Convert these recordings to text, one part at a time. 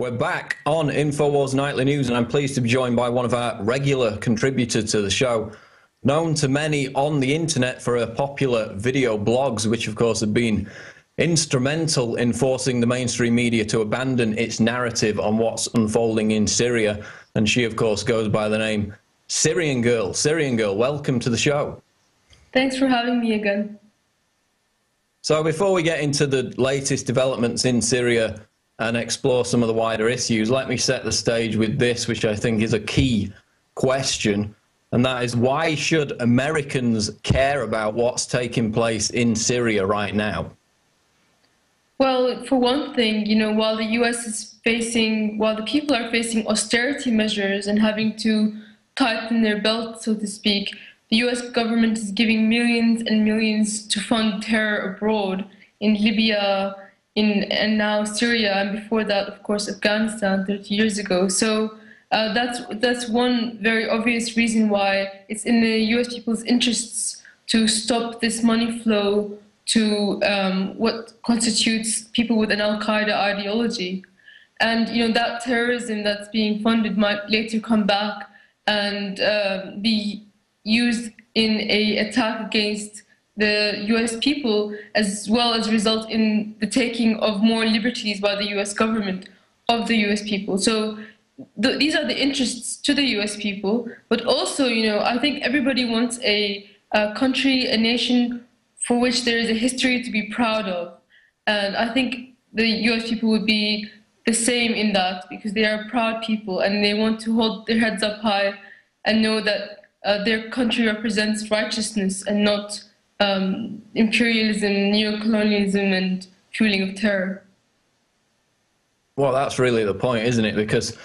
We're back on INFOWARS Nightly News, and I'm pleased to be joined by one of our regular contributors to the show, known to many on the internet for her popular video blogs, which of course have been instrumental in forcing the mainstream media to abandon its narrative on what's unfolding in Syria. And she, of course, goes by the name Syrian Girl. Syrian Girl, welcome to the show. Thanks for having me again. So before we get into the latest developments in Syria and explore some of the wider issues, let me set the stage with this, which I think is a key question, and that is, why should Americans care about what's taking place in Syria right now? Well, for one thing, while the US is while the people are facing austerity measures and having to tighten their belt, so to speak, the US government is giving millions and millions to fund terror abroad in Libya, and now Syria, and before that, of course, Afghanistan 30 years ago. So that's one very obvious reason why it's in the US people's interests to stop this money flow to what constitutes people with an al-Qaeda ideology. And that terrorism that's being funded might later come back and be used in an attack against the US people, as well as result in the taking of more liberties by the US government of the US people. So these are the interests to the US people, but also, I think everybody wants a country, a nation for which there is a history to be proud of. And I think the US people would be the same in that, because they are proud people and they want to hold their heads up high and know that their country represents righteousness and not imperialism, neocolonialism, and fueling of terror. Well, that's really the point, isn't it? Because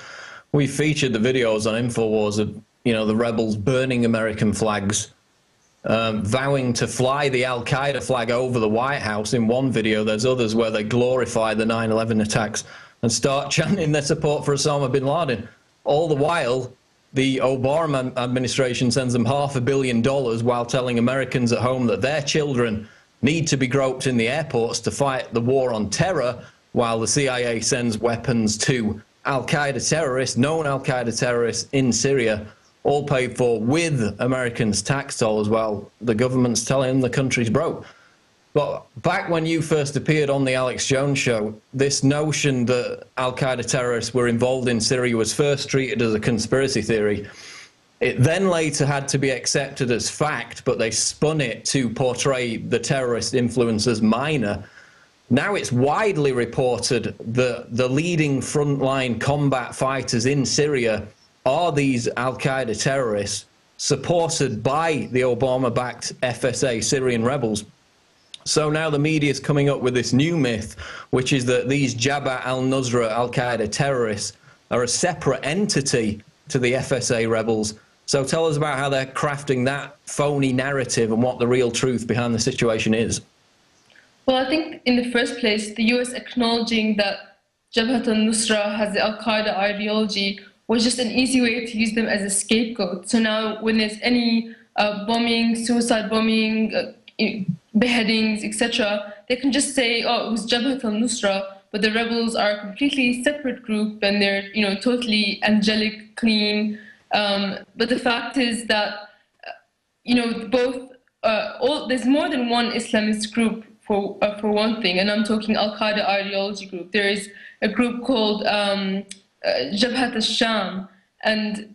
we featured the videos on INFOWARS of, the rebels burning American flags, vowing to fly the al-Qaeda flag over the White House in one video. There's others where they glorify the 9/11 attacks and start chanting their support for Osama bin Laden. All the while, the Obama administration sends them $500 million while telling Americans at home that their children need to be groped in the airports to fight the war on terror, while the CIA sends weapons to al-Qaeda terrorists, known al-Qaeda terrorists in Syria, all paid for with Americans' tax dollars, while the government's telling them the country's broke. But back when you first appeared on the Alex Jones show, this notion that al-Qaeda terrorists were involved in Syria was first treated as a conspiracy theory. It then later had to be accepted as fact, but they spun it to portray the terrorist influence as minor. Now it's widely reported that the leading frontline combat fighters in Syria are these al-Qaeda terrorists, supported by the Obama-backed FSA Syrian rebels. So now the media is coming up with this new myth, which is that these Jabhat al-Nusra al-Qaeda terrorists are a separate entity to the FSA rebels. So tell us about how they're crafting that phony narrative and what the real truth behind the situation is. Well, I think in the first place, the US acknowledging that Jabhat al-Nusra has the al-Qaeda ideology was just an easy way to use them as a scapegoat. So now when there's any bombing, suicide bombing, beheadings, etc., they can just say, oh, it was Jabhat al-Nusra, but the rebels are a completely separate group and they're, totally angelic, clean. But the fact is that, there's more than one Islamist group for one thing, and I'm talking al-Qaeda ideology group. There is a group called Jabhat al-Sham, and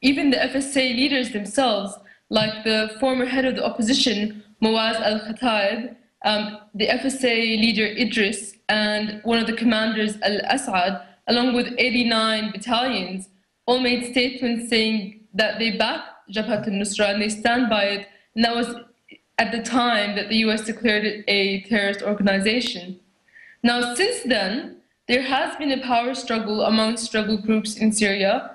even the FSA leaders themselves, like the former head of the opposition, Muaz al-Khattab, the FSA leader Idris, and one of the commanders al-Assad, along with 89 battalions, all made statements saying that they back Jabhat al-Nusra and they stand by it, and that was at the time that the US declared it a terrorist organization. Now, since then, there has been a power struggle among struggle groups in Syria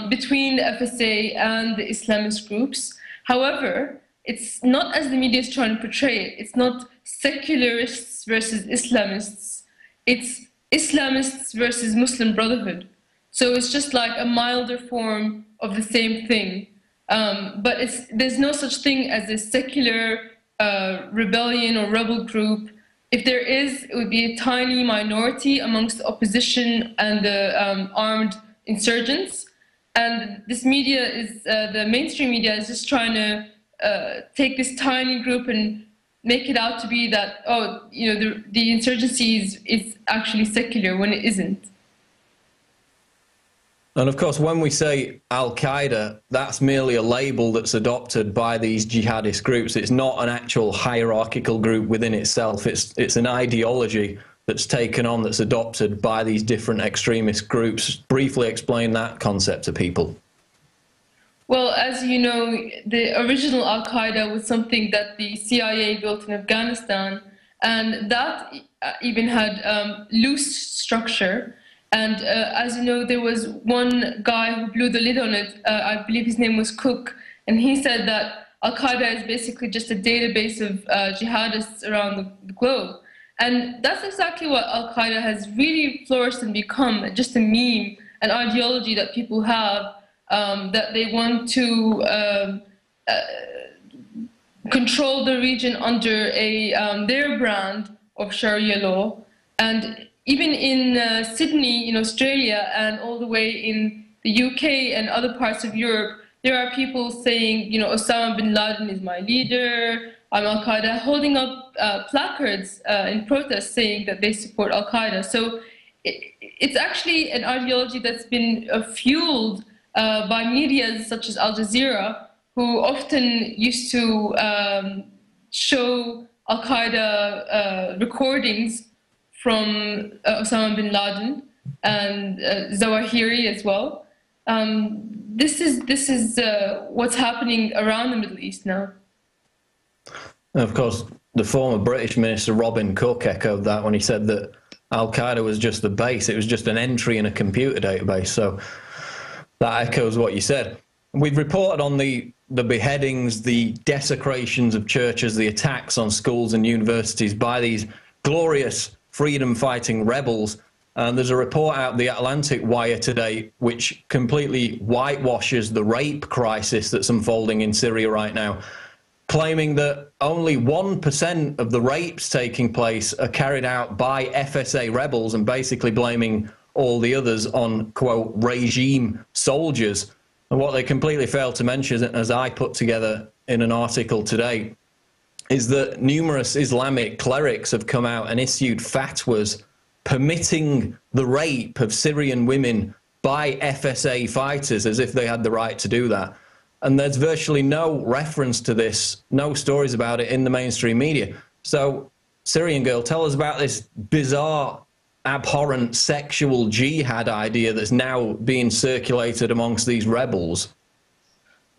between the FSA and the Islamist groups. However, it's not as the media is trying to portray it. It's not secularists versus Islamists. It's Islamists versus Muslim Brotherhood. So it's just like a milder form of the same thing. But there's no such thing as a secular rebellion or rebel group if there is, it would be a tiny minority amongst the opposition and the armed insurgents. And this media is, the mainstream media is just trying to take this tiny group and make it out to be that, oh, you know, the insurgency is actually secular when it isn't. And of course, when we say Al-Qaeda, that's merely a label that's adopted by these jihadist groups. It's not an actual hierarchical group within itself. It's an ideology that's taken on, that's adopted by these different extremist groups. Briefly explain that concept to people. Well, as you know, the original Al-Qaeda was something that the CIA built in Afghanistan, and that even had loose structure. And as you know, there was one guy who blew the lid on it. I believe his name was Cook, and he said that Al-Qaeda is basically just a database of jihadists around the globe. And that's exactly what Al-Qaeda has really flourished and become, just a meme, an ideology that people have, that they want to control the region under their brand of Sharia law. And even in Sydney, in Australia, and all the way in the UK and other parts of Europe, there are people saying, you know, Osama bin Laden is my leader, I'm Al-Qaeda, holding up placards in protest saying that they support Al-Qaeda. So it's actually an ideology that's been fueled by media such as Al Jazeera, who often used to show Al-Qaeda recordings from Osama bin Laden and Zawahiri as well. This is what's happening around the Middle East now. And of course, the former British Minister Robin Cook echoed that when he said that Al-Qaeda was just the base. It was just an entry in a computer database. So that echoes what you said. We've reported on the beheadings, the desecrations of churches, the attacks on schools and universities by these glorious freedom-fighting rebels. And there's a report out the Atlantic Wire today which completely whitewashes the rape crisis that's unfolding in Syria right now, claiming that only 1% of the rapes taking place are carried out by FSA rebels, and basically blaming all the others on, quote, regime soldiers. And what they completely failed to mention, as I put together in an article today, is that numerous Islamic clerics have come out and issued fatwas permitting the rape of Syrian women by FSA fighters, as if they had the right to do that. And there's virtually no reference to this, no stories about it in the mainstream media. So, Syrian girl, tell us about this bizarre, abhorrent sexual jihad idea that's now being circulated amongst these rebels.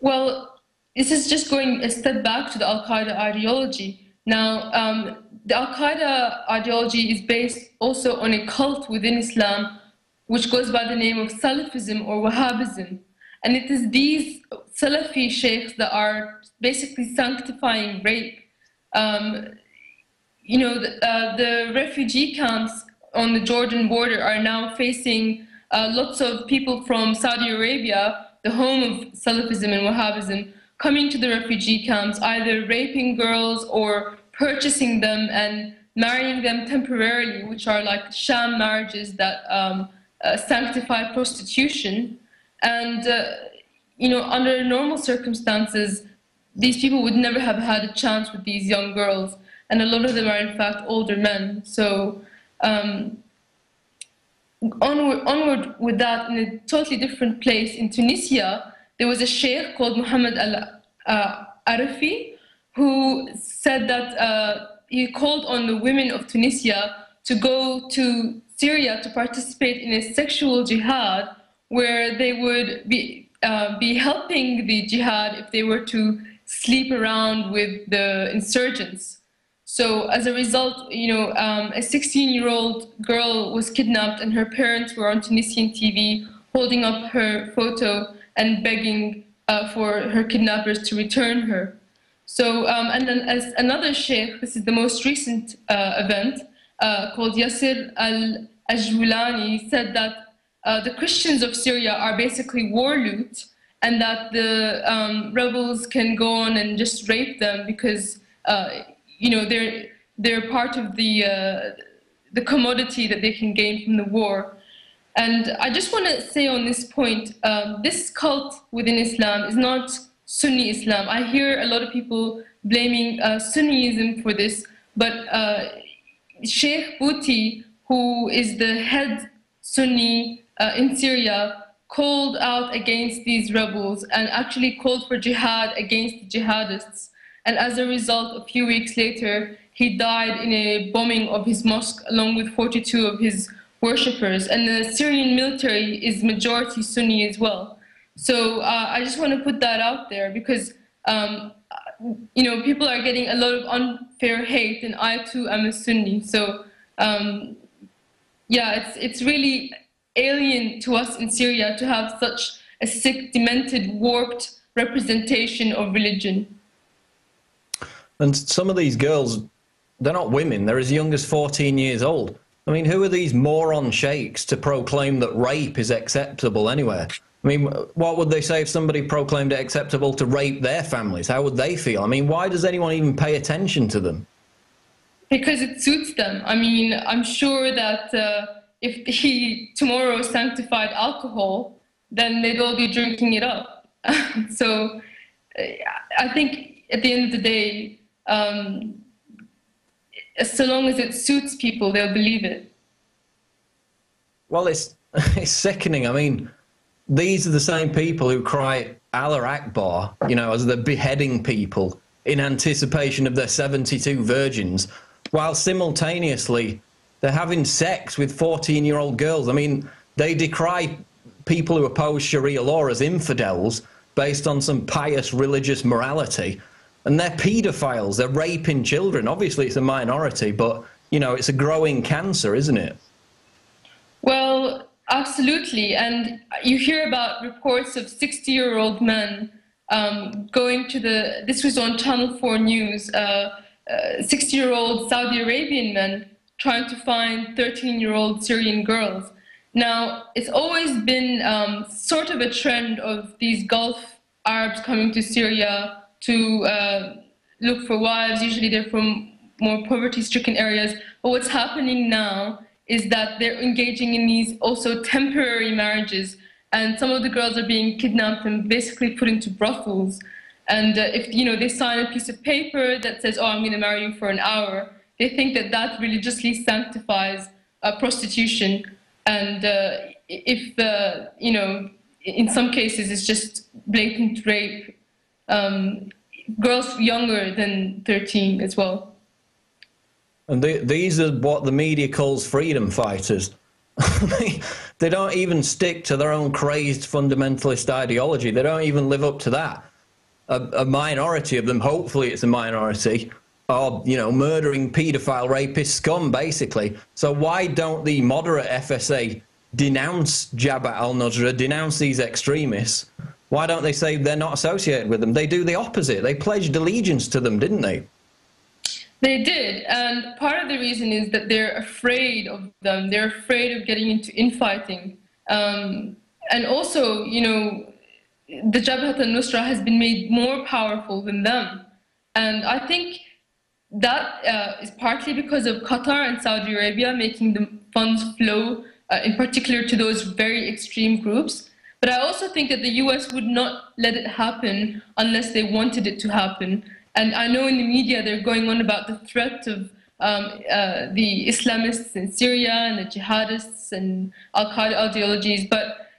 Well, this is just going a step back to the Al-Qaeda ideology. Now, the Al-Qaeda ideology is based also on a cult within Islam, which goes by the name of Salafism or Wahhabism. And it is these Salafi sheikhs that are basically sanctifying rape. You know, the refugee camps on the Jordan border are now facing lots of people from Saudi Arabia, the home of Salafism and Wahhabism, coming to the refugee camps, either raping girls or purchasing them and marrying them temporarily, which are like sham marriages that sanctify prostitution. And, you know, under normal circumstances, these people would never have had a chance with these young girls. And a lot of them are, in fact, older men. So onward with that, in a totally different place, in Tunisia, there was a sheikh called Muhammad al-Arafi who said that he called on the women of Tunisia to go to Syria to participate in a sexual jihad where they would be helping the jihad if they were to sleep around with the insurgents. So as a result, you know, a 16-year-old girl was kidnapped and her parents were on Tunisian TV holding up her photo and begging for her kidnappers to return her. So, and then as another sheikh, this is the most recent event, called Yasir al-Ajwulani, said that the Christians of Syria are basically war loot, and that the rebels can go on and just rape them because, you know, they're part of the commodity that they can gain from the war. And I just want to say on this point, this cult within Islam is not Sunni Islam. I hear a lot of people blaming Sunniism for this, but Sheikh Bouti, who is the head Sunni in Syria, called out against these rebels and actually called for jihad against the jihadists. And as a result, a few weeks later, he died in a bombing of his mosque along with 42 of his worshippers. And the Syrian military is majority Sunni as well. So I just want to put that out there because, you know, people are getting a lot of unfair hate, and I too am a Sunni. So, yeah, it's really alien to us in Syria to have such a sick, demented, warped representation of religion. And some of these girls, they're not women, they're as young as 14 years old. I mean, who are these moron sheikhs to proclaim that rape is acceptable anywhere? I mean, what would they say if somebody proclaimed it acceptable to rape their families? How would they feel? I mean, why does anyone even pay attention to them? Because it suits them. I mean, I'm sure that if he tomorrow sanctified alcohol, then they'd all be drinking it up. So I think at the end of the day, so long as it suits people, they'll believe it. Well, it's sickening. I mean, these are the same people who cry Allah Akbar, you know, as they're beheading people in anticipation of their 72 virgins, while simultaneously they're having sex with 14-year-old girls. I mean, they decry people who oppose Sharia law as infidels based on some pious religious morality. And they're paedophiles, they're raping children. Obviously, it's a minority, but, you know, it's a growing cancer, isn't it? Well, absolutely. And you hear about reports of 60-year-old men going to this was on Channel 4 News, 60-year-old Saudi Arabian men trying to find 13-year-old Syrian girls. Now, it's always been sort of a trend of these Gulf Arabs coming to Syria to look for wives. Usually they're from more poverty-stricken areas. But what's happening now is that they're engaging in these also temporary marriages, and some of the girls are being kidnapped and basically put into brothels. And if, you know, they sign a piece of paper that says, oh, I'm going to marry you for an hour, they think that that religiously sanctifies prostitution. And if, you know, in some cases it's just blatant rape, girls younger than 13 as well. And these are what the media calls freedom fighters. They don't even stick to their own crazed fundamentalist ideology. They don't even live up to that. A minority of them, hopefully it's a minority, are, you know, murdering paedophile rapist scum, basically. So why don't the moderate FSA denounce Jabhat al-Nusra, denounce these extremists? Why don't they say they're not associated with them? They do the opposite. They pledged allegiance to them, didn't they? They did, and part of the reason is that they're afraid of them. They're afraid of getting into infighting. And also, you know, the Jabhat al-Nusra has been made more powerful than them. And I think that is partly because of Qatar and Saudi Arabia making the funds flow, in particular to those very extreme groups. But I also think that the US would not let it happen unless they wanted it to happen. And I know in the media they're going on about the threat of the Islamists in Syria and the jihadists and al-Qaeda ideologies. But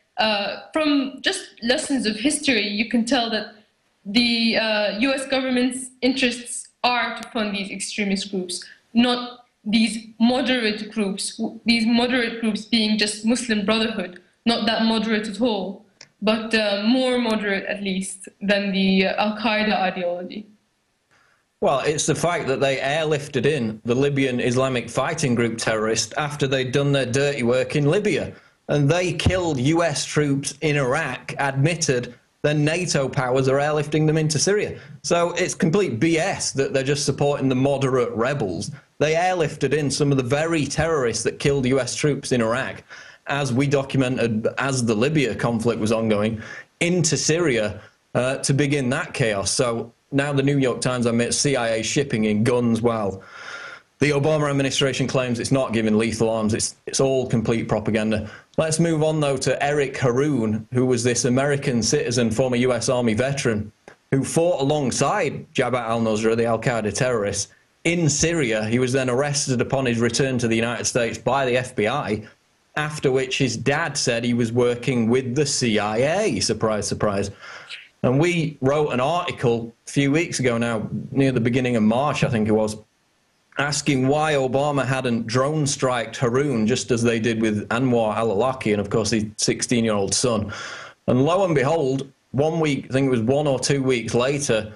from just lessons of history, you can tell that the US government's interests are to fund these extremist groups, not these moderate groups being just Muslim Brotherhood, not that moderate at all, but more moderate at least than the al-Qaeda ideology. Well, it's the fact that they airlifted in the Libyan Islamic fighting group terrorists after they'd done their dirty work in Libya. And they killed US troops in Iraq, admitted, then NATO powers are airlifting them into Syria. So it's complete BS that they're just supporting the moderate rebels. They airlifted in some of the very terrorists that killed US troops in Iraq, as we documented as the Libya conflict was ongoing, into Syria to begin that chaos. So now the New York Times admits CIA shipping in guns. Well, The Obama administration claims it's not giving lethal arms. It's all complete propaganda. Let's move on, though, to Eric Haroon, who was this American citizen, former US Army veteran, who fought alongside Jabhat al-Nusra, the al-Qaeda terrorists, in Syria. He was then arrested upon his return to the United States by the FBI, after which his dad said he was working with the CIA. Surprise, surprise. And we wrote an article a few weeks ago now, near the beginning of March, I think it was, asking why Obama hadn't drone striked Haroon, just as they did with Anwar al-Awlaki and, of course, his 16-year-old son. And lo and behold, 1 week, I think it was 1 or 2 weeks later,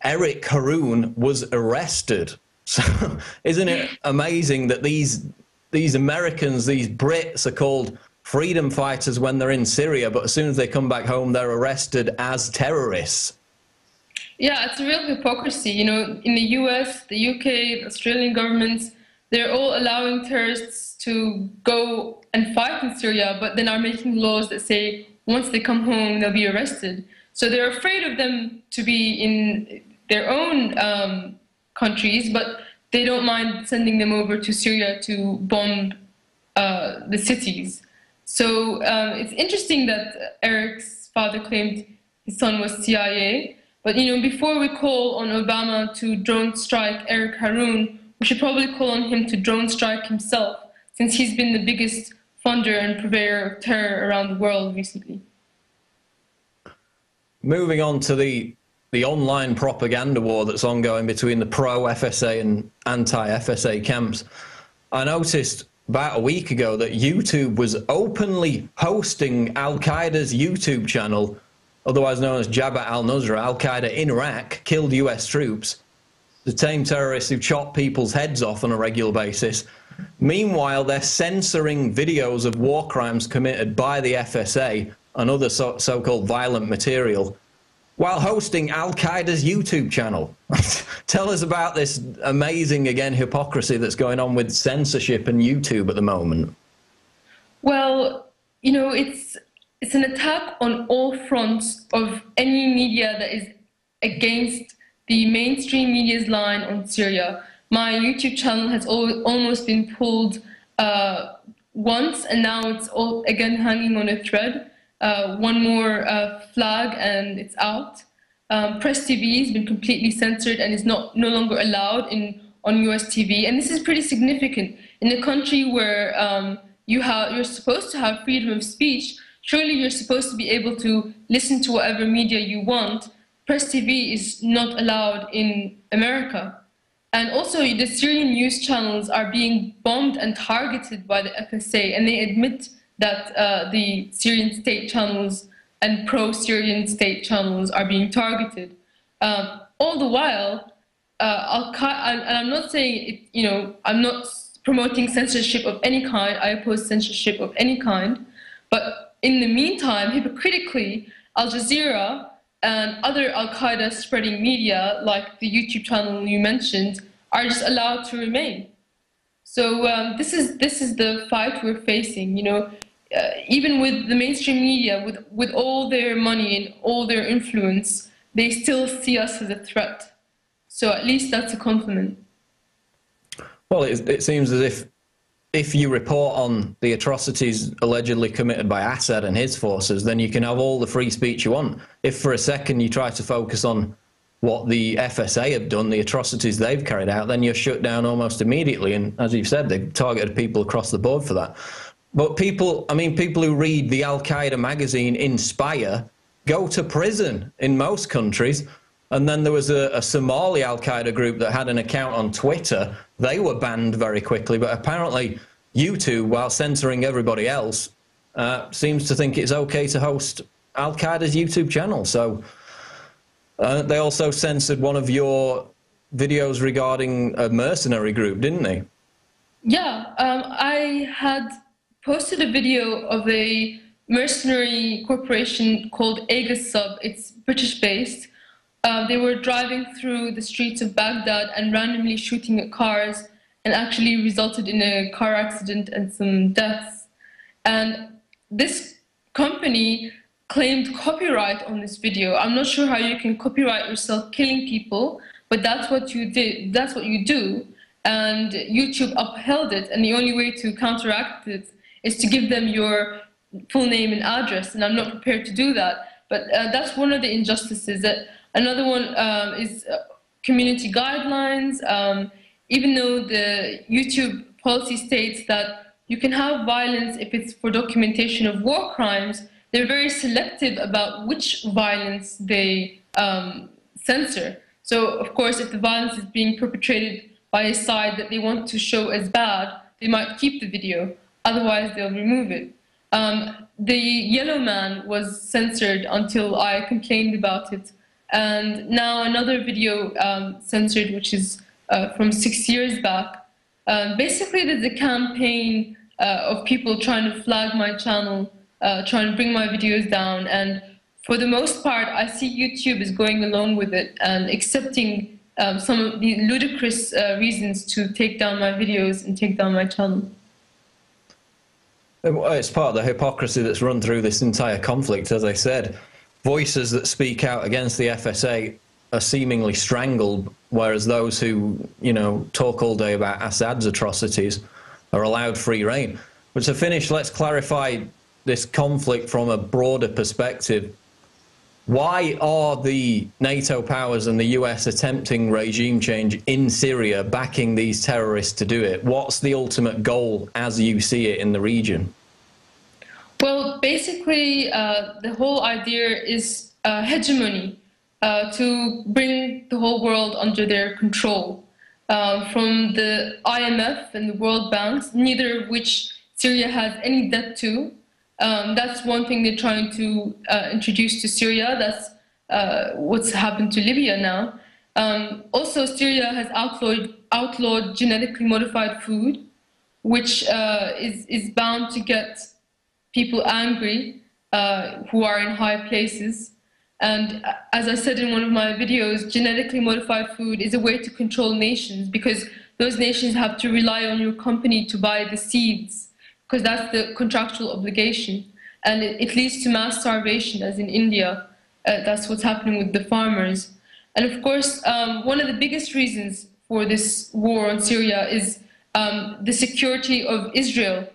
Eric Haroon was arrested. So isn't it amazing that these Americans, these Brits, are called freedom fighters when they're in Syria, but as soon as they come back home, they're arrested as terrorists? Yeah, it's a real hypocrisy. You know, in the US, the UK, the Australian governments, they're all allowing terrorists to go and fight in Syria, but then are making laws that say once they come home, they'll be arrested. So they're afraid of them to be in their own countries, but they don't mind sending them over to Syria to bomb the cities. So it's interesting that Eric's father claimed his son was CIA. But, you know, before we call on Obama to drone strike Eric Haroon, we should probably call on him to drone strike himself, since he's been the biggest funder and purveyor of terror around the world recently. Moving on to the online propaganda war that's ongoing between the pro-FSA and anti-FSA camps, I noticed about a week ago that YouTube was openly hosting Al-Qaeda's YouTube channel, otherwise known as Jabhat al-Nusra. Al-Qaeda in Iraq killed US troops, the same terrorists who chop people's heads off on a regular basis. Meanwhile, they're censoring videos of war crimes committed by the FSA and other so-called violent material, while hosting Al-Qaeda's YouTube channel. Tell us about this amazing, again, hypocrisy that's going on with censorship and YouTube at the moment. Well, you know, it's an attack on all fronts of any media that is against the mainstream media's line on Syria. My YouTube channel has almost been pulled once, and now it's again hanging on a thread. One more flag and it's out. Press TV has been completely censored and is no longer allowed on US TV. And this is pretty significant. In a country where you're supposed to have freedom of speech, surely you're supposed to be able to listen to whatever media you want. Press TV is not allowed in America. And also, the Syrian news channels are being bombed and targeted by the FSA, and they admit that the Syrian state channels and pro-Syrian state channels are being targeted. All the while, and I'm not saying it, you know, I'm not promoting censorship of any kind. I oppose censorship of any kind. But in the meantime, hypocritically, Al Jazeera and other Al-Qaeda spreading media, like the YouTube channel you mentioned, are just allowed to remain. So this is the fight we're facing. You know, even with the mainstream media, with all their money and all their influence, they still see us as a threat. So at least that's a compliment. Well, it seems as if you report on the atrocities allegedly committed by Assad and his forces, then you can have all the free speech you want. If for a second you try to focus on what the FSA have done, the atrocities they've carried out, then you're shut down almost immediately. And as you've said, they've targeted people across the board for that. But people who read the Al-Qaeda magazine Inspire go to prison in most countries. And then there was a Somali Al-Qaeda group that had an account on Twitter. They were banned very quickly, but apparently YouTube, while censoring everybody else, seems to think it's okay to host Al-Qaeda's YouTube channel. So they also censored one of your videos regarding a mercenary group, didn't they? Yeah, I had posted a video of a mercenary corporation called Agasub. It's British-based. They were driving through the streets of Baghdad and randomly shooting at cars, and actually resulted in a car accident and some deaths. And this company claimed copyright on this video. I'm not sure how you can copyright yourself killing people, but that's what you did. That's what you do. and YouTube upheld it, and the only way to counteract it is to give them your full name and address, and I'm not prepared to do that. But that's one of the injustices. That another one is community guidelines. Even though the YouTube policy states that you can have violence if it's for documentation of war crimes, they're very selective about which violence they censor. So, of course, if the violence is being perpetrated by a side that they want to show as bad, they might keep the video. Otherwise, they'll remove it. The yellow man was censored until I complained about it. And now another video censored, which is from 6 years back. Basically, there's a campaign of people trying to flag my channel, trying to bring my videos down. And for the most part, I see YouTube is going along with it and accepting some of the ludicrous reasons to take down my videos and take down my channel. It's part of the hypocrisy that's run through this entire conflict. As I said, voices that speak out against the FSA are seemingly strangled, whereas those who, talk all day about Assad's atrocities are allowed free rein. But to finish, let's clarify this conflict from a broader perspective. Why are the NATO powers and the US attempting regime change in Syria, backing these terrorists to do it? What's the ultimate goal as you see it in the region? Well, basically, the whole idea is hegemony, to bring the whole world under their control. From the IMF and the World Banks, neither of which Syria has any debt to. That's one thing they're trying to introduce to Syria. That's what's happened to Libya now. Also, Syria has outlawed genetically modified food, which is bound to get people angry who are in high places. And as I said in one of my videos, genetically modified food is a way to control nations, because those nations have to rely on your company to buy the seeds, because that's the contractual obligation. And it leads to mass starvation, as in India. That's what's happening with the farmers. And of course, one of the biggest reasons for this war on Syria is the security of Israel.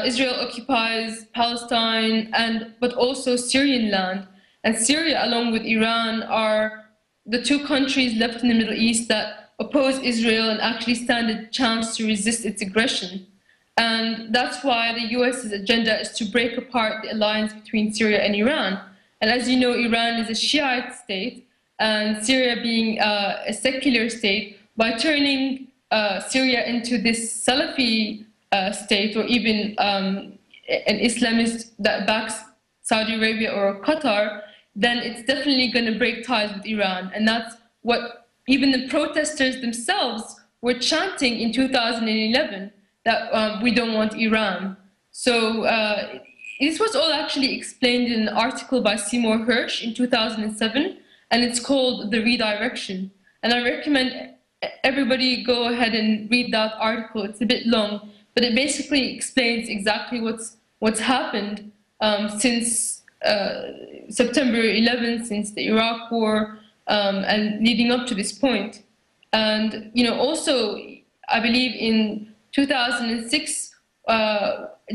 Israel occupies Palestine, but also Syrian land. And Syria, along with Iran, are the two countries left in the Middle East that oppose Israel and actually stand a chance to resist its aggression. And that's why the US's agenda is to break apart the alliance between Syria and Iran. And as you know, Iran is a Shiite state, and Syria being a secular state, by turning Syria into this Salafi state, or even an Islamist that backs Saudi Arabia or Qatar, then it's definitely going to break ties with Iran. And that's what even the protesters themselves were chanting in 2011, that we don't want Iran. So this was all actually explained in an article by Seymour Hersh in 2007, and it's called The Redirection. And I recommend everybody go ahead and read that article. It's a bit long, but it basically explains exactly what's happened since September 11th, since the Iraq War, and leading up to this point. And also, I believe in 2006,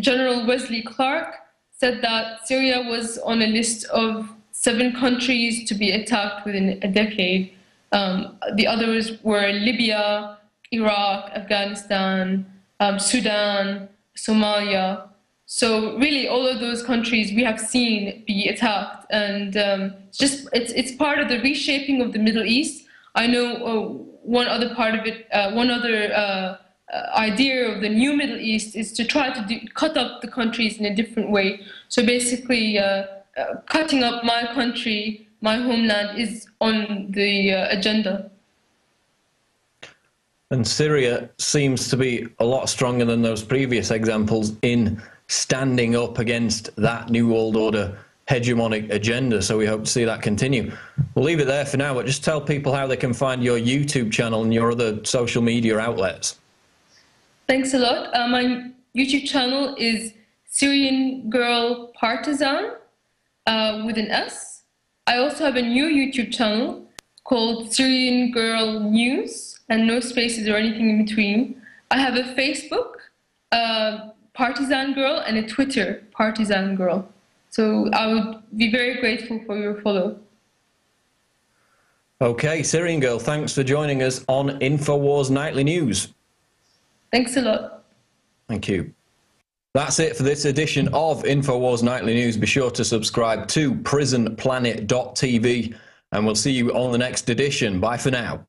General Wesley Clark said that Syria was on a list of 7 countries to be attacked within a decade. The others were Libya, Iraq, Afghanistan, Sudan, Somalia. So really, all of those countries we have seen be attacked, and it's part of the reshaping of the Middle East. I know one other part of it, one other idea of the new Middle East is to try to cut up the countries in a different way. So basically, cutting up my country, my homeland, is on the agenda. And Syria seems to be a lot stronger than those previous examples in standing up against that New World Order hegemonic agenda. So we hope to see that continue. We'll leave it there for now, but just tell people how they can find your YouTube channel and your other social media outlets. Thanks a lot. My YouTube channel is Syrian Girl Partisan with an S. I also have a new YouTube channel called Syrian Girl News, and no spaces or anything in between. I have a Facebook, Partisan Girl, and a Twitter, Partisan Girl. So I would be very grateful for your follow. Okay, Syrian Girl, thanks for joining us on InfoWars Nightly News. Thanks a lot. Thank you. That's it for this edition of InfoWars Nightly News. Be sure to subscribe to prisonplanet.tv, and we'll see you on the next edition. Bye for now.